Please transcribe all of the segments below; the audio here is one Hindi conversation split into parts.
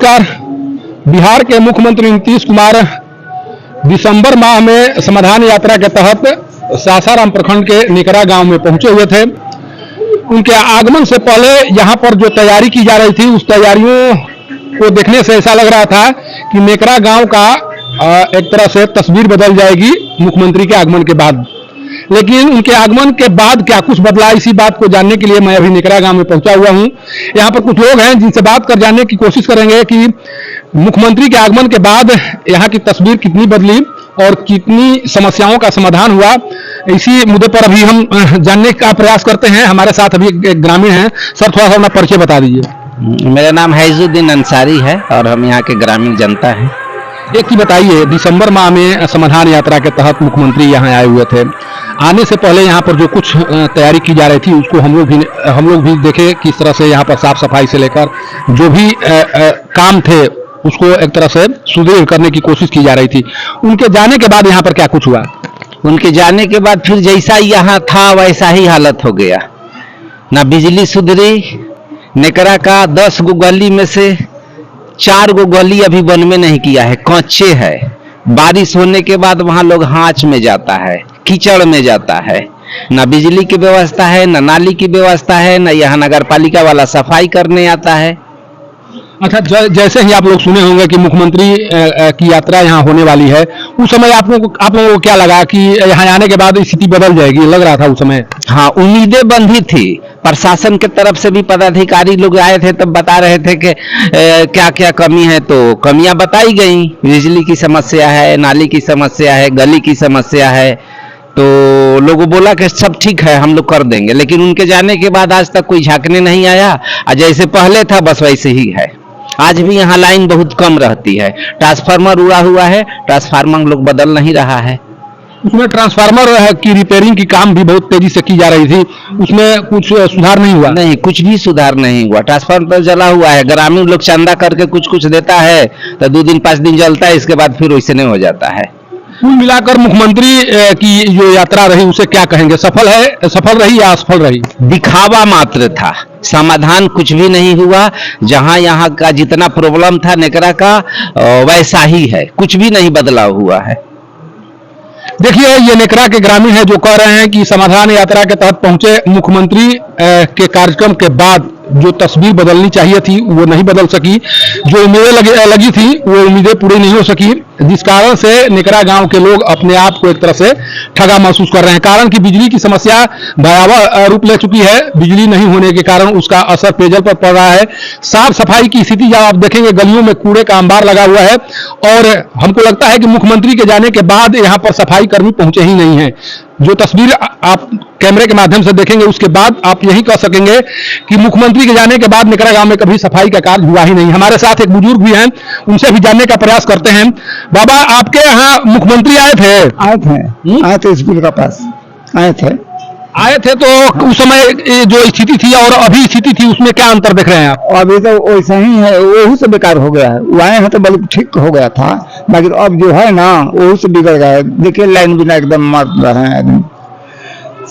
नमस्कार। बिहार के मुख्यमंत्री नीतीश कुमार दिसंबर माह में समाधान यात्रा के तहत सासाराम प्रखंड के निकरा गांव में पहुंचे हुए थे। उनके आगमन से पहले यहां पर जो तैयारी की जा रही थी, उस तैयारियों को देखने से ऐसा लग रहा था कि निकरा गांव का एक तरह से तस्वीर बदल जाएगी मुख्यमंत्री के आगमन के बाद। लेकिन उनके आगमन के बाद क्या कुछ बदला, इसी बात को जानने के लिए मैं अभी निकरा गांव में पहुंचा हुआ हूं। यहां पर कुछ लोग हैं जिनसे बात कर जानने की कोशिश करेंगे कि मुख्यमंत्री के आगमन के बाद यहां की तस्वीर कितनी बदली और कितनी समस्याओं का समाधान हुआ। इसी मुद्दे पर अभी हम जानने का प्रयास करते हैं। हमारे साथ अभी एक ग्रामीण हैं। सर, थोड़ा सा अपना परिचय बता दीजिए। मेरा नाम हैजुद्दीन अंसारी है और हम यहाँ के ग्रामीण जनता हैं। एक चीज बताइए, दिसंबर माह में समाधान यात्रा के तहत मुख्यमंत्री यहाँ आए हुए थे। आने से पहले यहाँ पर जो कुछ तैयारी की जा रही थी, उसको हम लोग भी देखे किस तरह से यहाँ पर साफ सफाई से लेकर जो भी काम थे उसको एक तरह से सुदृढ़ करने की कोशिश की जा रही थी। उनके जाने के बाद यहाँ पर क्या कुछ हुआ? उनके जाने के बाद फिर जैसा यहाँ था वैसा ही हालत हो गया। ना बिजली सुधरी, नेकरा का 10 गो गली में से 4 गो गली अभी बन में नहीं किया है, कच्चे है। बारिश होने के बाद वहाँ लोग हांच में जाता है, कीचड़ में जाता है। ना बिजली की व्यवस्था है, ना नाली की व्यवस्था है, ना यहाँ नगर पालिका वाला सफाई करने आता है। अच्छा, जैसे ही आप लोग सुने होंगे कि मुख्यमंत्री की यात्रा यहाँ होने वाली है, उस समय आप लोगों को क्या लगा कि यहाँ आने के बाद स्थिति बदल जाएगी? लग रहा था उस समय? हाँ, उम्मीदें बंधी थी। प्रशासन के तरफ से भी पदाधिकारी लोग आए थे, तब बता रहे थे कि क्या क्या कमी है, तो कमियां बताई गई। बिजली की समस्या है, नाली की समस्या है, गली की समस्या है। तो लोगों बोला कि सब ठीक है, हम लोग कर देंगे। लेकिन उनके जाने के बाद आज तक कोई झांकने नहीं आया और जैसे पहले था बस वैसे ही है। आज भी यहाँ लाइन बहुत कम रहती है। ट्रांसफार्मर उड़ा हुआ है, ट्रांसफार्मर लोग बदल नहीं रहा है। उसमें ट्रांसफार्मर की रिपेयरिंग की काम भी बहुत तेजी से की जा रही थी, उसमें कुछ सुधार नहीं हुआ? नहीं, कुछ भी सुधार नहीं हुआ। ट्रांसफार्मर जला हुआ है। ग्रामीण लोग चंदा करके कुछ कुछ देता है तो 2 दिन 5 दिन जलता है, इसके बाद फिर वैसे नहीं हो जाता है। कुल मिलाकर मुख्यमंत्री की जो यात्रा रही उसे क्या कहेंगे? सफल रही या असफल रही? दिखावा मात्र था, समाधान कुछ भी नहीं हुआ। जहां यहाँ का जितना प्रॉब्लम था नेकरा का वैसा ही है, कुछ भी नहीं बदलाव हुआ है। देखिए, ये नेकरा के ग्रामीण है जो कह रहे हैं कि समाधान यात्रा के तहत पहुंचे मुख्यमंत्री के कार्यक्रम के बाद जो तस्वीर बदलनी चाहिए थी वो नहीं बदल सकी। जो उम्मीदें लगी थी वो उम्मीदें पूरी नहीं हो सकी, जिस कारण से नेकरा गांव के लोग अपने आप को एक तरह से ठगा महसूस कर रहे हैं। कारण कि बिजली की समस्या भयावह रूप ले चुकी है। बिजली नहीं होने के कारण उसका असर पेयजल पर पड़ रहा है। साफ सफाई की स्थिति जब आप देखेंगे, गलियों में कूड़े का अंबार लगा हुआ है और हमको लगता है कि मुख्यमंत्री के जाने के बाद यहाँ पर सफाई कर्मी पहुंचे ही नहीं है। जो तस्वीर आप कैमरे के माध्यम से देखेंगे उसके बाद आप यही कह सकेंगे कि मुख्यमंत्री के जाने के बाद निकरा गांव में कभी सफाई का कार्य हुआ ही नहीं। हमारे साथ एक बुजुर्ग भी हैं, उनसे भी जानने का प्रयास करते हैं। बाबा, आपके यहाँ मुख्यमंत्री आए थे स्कूल का पास आए थे तो उस समय जो स्थिति थी और अभी स्थिति थी उसमें क्या अंतर देख रहे हैं आप? अभी तो वैसा ही है, वही से बेकार हो गया है। वो आए हैं तो बल्कि ठीक हो गया था, बाकी अब जो है ना वही से बिगड़ गया है। देखिए लाइन बिना एकदम मार रहे हैं आदमी,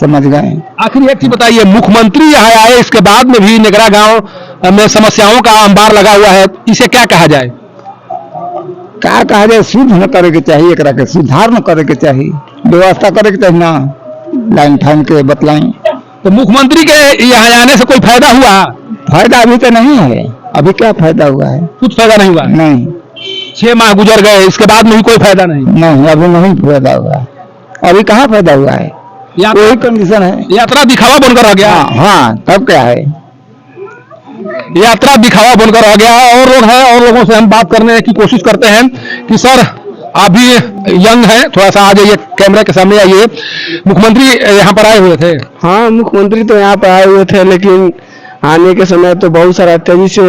समझ गए। आखिर एक चीज बताइए, मुख्यमंत्री यहाँ आए इसके बाद में भी निकरा गांव में समस्याओं का अंबार लगा हुआ है, इसे क्या कहा जाए? क्या कहा जाए? शुद्ध न करे के चाहिए, एकरा के सुधार न करे के चाहिए, व्यवस्था करे के चाहिए ना, लाइन ठान के बतलाएं। तो मुख्यमंत्री के यहाँ आने से कोई फायदा हुआ? फायदा अभी तो नहीं है। अभी क्या फायदा हुआ है? कुछ फायदा नहीं हुआ? नहीं। 6 माह गुजर गए, इसके बाद में भी कोई फायदा नहीं? नहीं, अभी नहीं फायदा हुआ। अभी कहाँ फायदा हुआ है? वही कंडीशन है, यात्रा दिखावा बनकर रह गया। हाँ, तब क्या है? यात्रा दिखावा बनकर रह गया। और लोग हैं, और लोगों से हम बात करने की कोशिश करते हैं कि सर, आप भी यंग हैं, थोड़ा सा आ जाइए, कैमरे के सामने आइए। मुख्यमंत्री यहाँ पर आए हुए थे? हाँ, मुख्यमंत्री तो यहाँ पर आए हुए थे, लेकिन आने के समय तो बहुत सारा तेजी से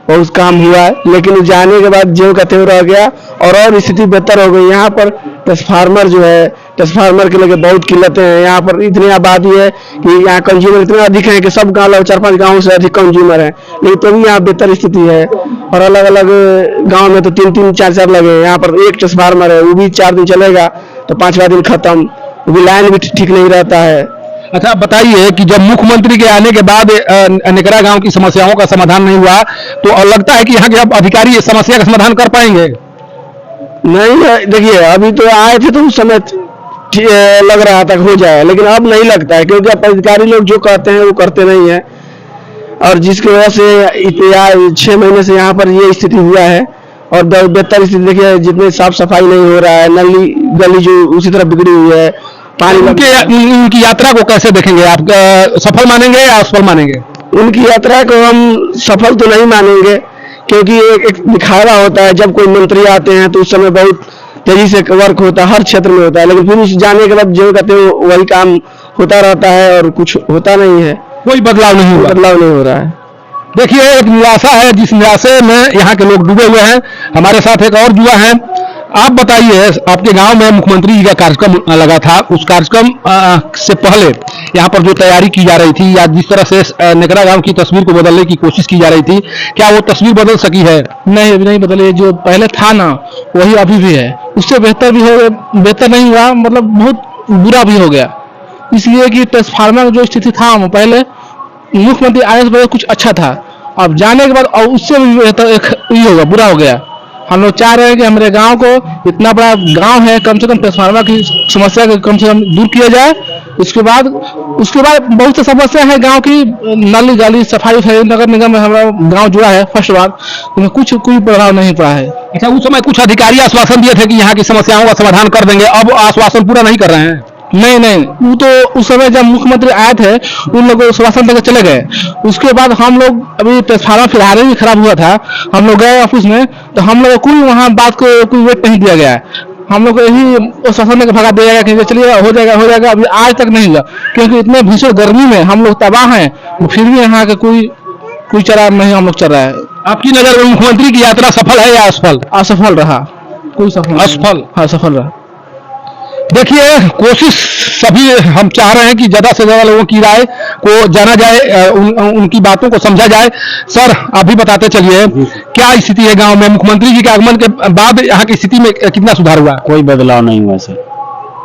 बहुत काम हुआ है, लेकिन जाने के बाद ज्यों का त्यों रह गया और स्थिति बेहतर हो गई। यहाँ पर ट्रांसफार्मर जो है, ट्रांसफार्मर के लेके बहुत किल्लतें हैं। यहाँ पर इतनी आबादी है कि यहाँ कंज्यूमर इतना अधिक है कि सब गाँव 4-5 गाँव से अधिक कंज्यूमर है, लेकिन तो भी यहाँ बेहतर स्थिति है। और अलग अलग गाँव में तो 3-3, 4-4 लगे। यहाँ पर एक ट्रांसफार्मर है, वो भी 4 दिन चलेगा तो 5वां दिन खत्म। वो भी लाइन भी ठीक नहीं रहता है। अच्छा बताइए कि जब मुख्यमंत्री के आने के बाद नेकरा गांव की समस्याओं का समाधान नहीं हुआ तो लगता है कि यहाँ के अब अधिकारी इस समस्या का समाधान कर पाएंगे? नहीं, देखिए अभी तो आए थे तो उस समय लग रहा था हो जाए, लेकिन अब नहीं लगता है, क्योंकि अब अधिकारी लोग जो कहते हैं वो करते नहीं है, और जिसकी वजह से 6 महीने से यहाँ पर ये स्थिति हुआ है। और बेहतर स्थिति देखिए, जितने साफ सफाई नहीं हो रहा है, नली गली जो उसी तरह बिगड़ी हुई है, पानी उनकी यात्रा को कैसे देखेंगे आप? सफल मानेंगे या असफल मानेंगे? उनकी यात्रा को हम सफल तो नहीं मानेंगे, क्योंकि एक दिखावा होता है। जब कोई मंत्री आते हैं तो उस समय बहुत तेजी से वर्क होता है, हर क्षेत्र में होता है, लेकिन फिर उस जाने के बाद जो कहते हैं वही काम होता रहता है और कुछ होता नहीं है, कोई बदलाव नहीं हो रहा है। देखिए एक निराशा है, जिस निराशे में यहाँ के लोग डूबे हुए हैं। हमारे साथ एक और युवा हैं। आप बताइए, आपके गांव में मुख्यमंत्री जी का कार्यक्रम लगा था, उस कार्यक्रम से पहले यहाँ पर जो तैयारी की जा रही थी या जिस तरह से नेकरा गांव की तस्वीर को बदलने की कोशिश की जा रही थी, क्या वो तस्वीर बदल सकी है? नहीं, अभी नहीं बदली। जो पहले था ना वही अभी भी है, उससे बेहतर भी हो, बेहतर नहीं हुआ, मतलब बहुत बुरा भी हो गया। इसलिए कि ट्रांसफार्मर में जो स्थिति था पहले मुख्यमंत्री आने से पहले कुछ अच्छा था, अब जाने के बाद और उससे भी बेहतर ये होगा, बुरा हो गया। हम लोग चाह रहे हैं कि हमारे गांव को, इतना बड़ा गांव है, कम से कम ट्रांसफार्मर की समस्या को कम से कम दूर किया जाए। उसके बाद बहुत सी समस्या है गांव की, नाली गाली सफाई नगर निगम में हमारा गांव जुड़ा है फर्स्ट बार, तो कोई प्रभाव नहीं पड़ा है। अच्छा, उस समय कुछ अधिकारी आश्वासन दिए थे कि यहाँ की समस्याओं का समाधान कर देंगे, अब आश्वासन पूरा नहीं कर रहे हैं? नहीं, वो तो उस समय जब मुख्यमंत्री आए थे उन लोगों को आश्वासन देकर चले गए। उसके बाद हम लोग, अभी ट्रांसफार्मर फिलहाल ही खराब हुआ था, हम लोग गए ऑफिस में, तो हम लोग कोई वहाँ बात को कोई वेट नहीं दिया गया। हम लोग को यही आश्वासन देकर भगा दिया गया कि चलिए हो जाएगा। अभी आज तक नहीं हुआ, क्योंकि इतने भीषण गर्मी में हम लोग तबाह हैं, फिर भी यहाँ का कोई चरा नहीं हम लोग चल रहा है। आपकी नजर में मुख्यमंत्री की यात्रा सफल है या असफल? असफल रहा, कोई सफल असफल? हाँ, सफल रहा। देखिए, कोशिश सभी हम चाह रहे हैं कि ज्यादा से ज्यादा लोगों की राय को जाना जाए, उनकी बातों को समझा जाए। सर, आप भी बताते चलिए, क्या स्थिति है गांव में? मुख्यमंत्री जी के आगमन के बाद यहाँ की स्थिति में कितना सुधार हुआ? कोई बदलाव नहीं हुआ सर,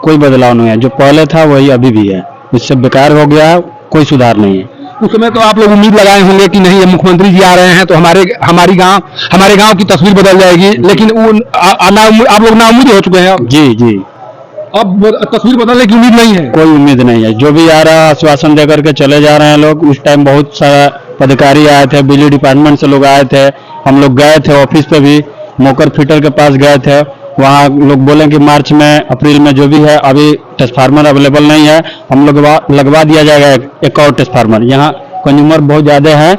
कोई बदलाव नहीं है। जो पहले था वही अभी भी है, इससे बेकार हो गया, कोई सुधार नहीं है। उस समय तो आप लोग उम्मीद लगाए होंगे कि नहीं, ये मुख्यमंत्री जी आ रहे हैं तो हमारे गांव की तस्वीर बदल जाएगी, लेकिन आप लोग नाउम्मीद हो चुके हैं। जी, अब तस्वीर बदलने की उम्मीद नहीं है? कोई उम्मीद नहीं है। जो भी आ रहा है आश्वासन दे करके चले जा रहे हैं लोग। उस टाइम बहुत सारा पदाधिकारी आए थे, बिजली डिपार्टमेंट से लोग आए थे, हम लोग गए थे ऑफिस पे भी, मोकर फिटर के पास गए थे। वहाँ लोग बोले कि मार्च में, अप्रैल में जो भी है, अभी ट्रांसफार्मर अवेलेबल नहीं है, हम लोग लगवा दिया जाएगा एक और ट्रांसफार्मर। यहाँ कंज्यूमर बहुत ज्यादा है,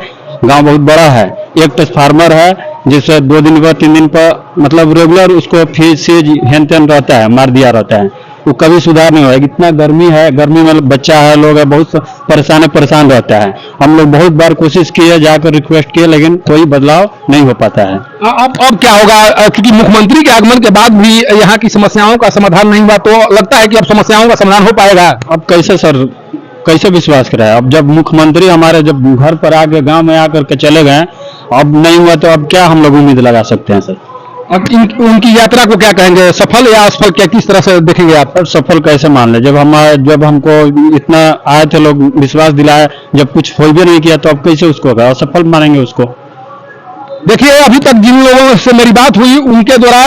गांव बहुत बड़ा है, एक ट्रांसफार्मर है जिससे 2 दिन पर 3 दिन पर मतलब रेगुलर उसको फीस से हेन तेन रहता है, मार दिया रहता है, वो कभी सुधार नहीं हुआ। इतना गर्मी है, गर्मी में बच्चा है, लोग है, बहुत परेशान रहता है। हम लोग बहुत बार कोशिश किए, जाकर रिक्वेस्ट किए, लेकिन कोई बदलाव नहीं हो पाता है। अब क्या होगा? क्योंकि मुख्यमंत्री के आगमन के बाद भी यहाँ की समस्याओं का समाधान नहीं हुआ, तो लगता है कि अब समस्याओं का समाधान हो पाएगा? अब कैसे सर, कैसे विश्वास कराए? अब जब मुख्यमंत्री हमारे जब घर पर आके गांव में आकर के चले गए, अब नहीं हुआ तो अब क्या हम लोग उम्मीद लगा सकते हैं सर? अब उनकी यात्रा को क्या कहेंगे, सफल या असफल, क्या किस तरह से देखेंगे आप? सफल कैसे मान ले, जब हमको इतना आए थे लोग, विश्वास दिलाए, जब कुछ हो भी नहीं किया तो अब कैसे उसको असफल मानेंगे उसको? देखिए, अभी तक जिन लोगों से मेरी बात हुई उनके द्वारा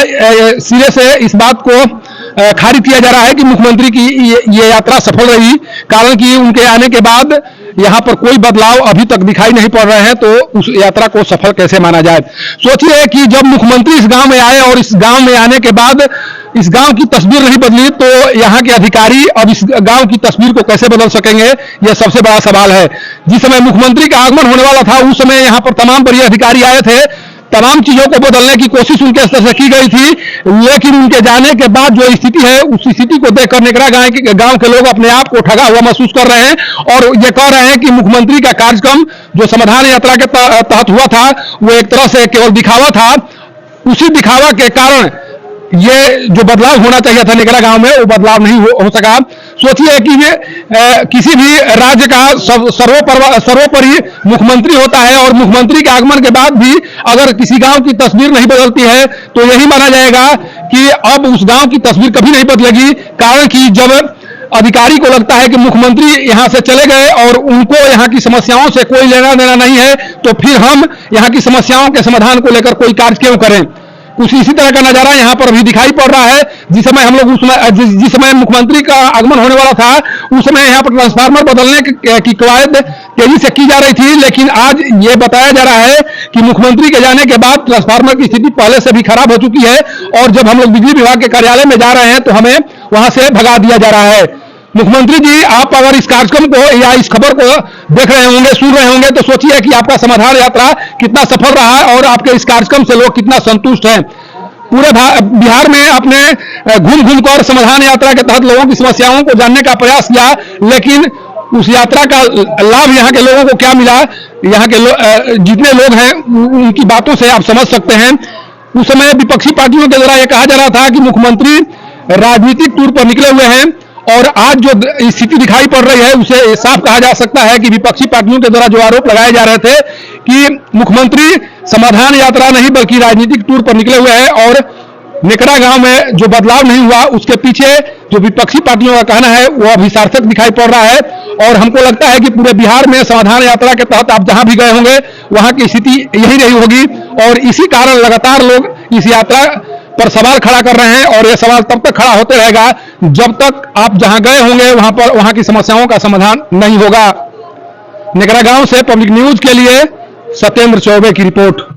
सिरे से इस बात को खारिज किया जा रहा है कि मुख्यमंत्री की ये यात्रा सफल रही, कारण कि उनके आने के बाद यहाँ पर कोई बदलाव अभी तक दिखाई नहीं पड़ रहे हैं, तो उस यात्रा को सफल कैसे माना जाए? सोचिए कि जब मुख्यमंत्री इस गांव में आए और इस गांव में आने के बाद इस गांव की तस्वीर नहीं बदली, तो यहाँ के अधिकारी अब इस गांव की तस्वीर को कैसे बदल सकेंगे, यह सबसे बड़ा सवाल है। जिस समय मुख्यमंत्री का आगमन होने वाला था, उस समय यहाँ पर तमाम बड़े अधिकारी आए थे, तमाम चीजों को बदलने की कोशिश उनके स्तर से की गई थी, लेकिन उनके जाने के बाद जो स्थिति है, उस स्थिति को देखकर नेकरा गांव के लोग अपने आप को ठगा हुआ महसूस कर रहे हैं और ये कह रहे हैं कि मुख्यमंत्री का कार्यक्रम जो समाधान यात्रा के तहत हुआ था, वो एक तरह से केवल दिखावा था। उसी दिखावा के कारण ये जो बदलाव होना चाहिए था नेकरा गांव में, वो बदलाव नहीं हो सका। सोचिए कि किसी भी राज्य का सर्वोपरि मुख्यमंत्री होता है और मुख्यमंत्री के आगमन के बाद भी अगर किसी गांव की तस्वीर नहीं बदलती है, तो यही माना जाएगा कि अब उस गांव की तस्वीर कभी नहीं बदलेगी, कारण कि जब अधिकारी को लगता है कि मुख्यमंत्री यहां से चले गए और उनको यहां की समस्याओं से कोई लेना देना नहीं है, तो फिर हम यहां की समस्याओं के समाधान को लेकर कोई कार्य क्यों करें। कुछ इसी तरह का नजारा यहां पर अभी दिखाई पड़ रहा है। जिस समय हम लोग जिस समय मुख्यमंत्री का आगमन होने वाला था, उस समय यहां पर ट्रांसफार्मर बदलने की कवायद तेजी से की जा रही थी, लेकिन आज ये बताया जा रहा है कि मुख्यमंत्री के जाने के बाद ट्रांसफार्मर की स्थिति पहले से भी खराब हो चुकी है और जब हम लोग बिजली विभाग के कार्यालय में जा रहे हैं तो हमें वहां से भगा दिया जा रहा है। मुख्यमंत्री जी, आप अगर इस कार्यक्रम को या इस खबर को देख रहे होंगे, सुन रहे होंगे, तो सोचिए कि आपका समाधान यात्रा कितना सफल रहा है और आपके इस कार्यक्रम से लोग कितना संतुष्ट हैं। पूरे बिहार में आपने घूम घूम कर समाधान यात्रा के तहत लोगों की समस्याओं को जानने का प्रयास किया, लेकिन उस यात्रा का लाभ यहाँ के लोगों को क्या मिला, यहाँ के जितने लोग हैं उनकी बातों से आप समझ सकते हैं। उस समय विपक्षी पार्टियों के द्वारा यह कहा जा रहा था कि मुख्यमंत्री राजनीतिक टूर पर निकले हुए हैं और आज जो स्थिति दिखाई पड़ रही है उसे साफ कहा जा सकता है कि विपक्षी पार्टियों के द्वारा जो आरोप लगाए जा रहे थे कि मुख्यमंत्री समाधान यात्रा नहीं बल्कि राजनीतिक टूर पर निकले हुए हैं और नेकड़ा गांव में जो बदलाव नहीं हुआ उसके पीछे जो विपक्षी पार्टियों का कहना है वो अभी सार्थक दिखाई पड़ रहा है। और हमको लगता है कि पूरे बिहार में समाधान यात्रा के तहत आप जहां भी गए होंगे वहां की स्थिति यही रही होगी और इसी कारण लगातार लोग इस यात्रा पर सवाल खड़ा कर रहे हैं और यह सवाल तब तक खड़ा होते रहेगा जब तक आप जहां गए होंगे वहां की समस्याओं का समाधान नहीं होगा। नेकड़ा गांव से पब्लिक न्यूज के लिए सत्येंद्र चौबे की रिपोर्ट।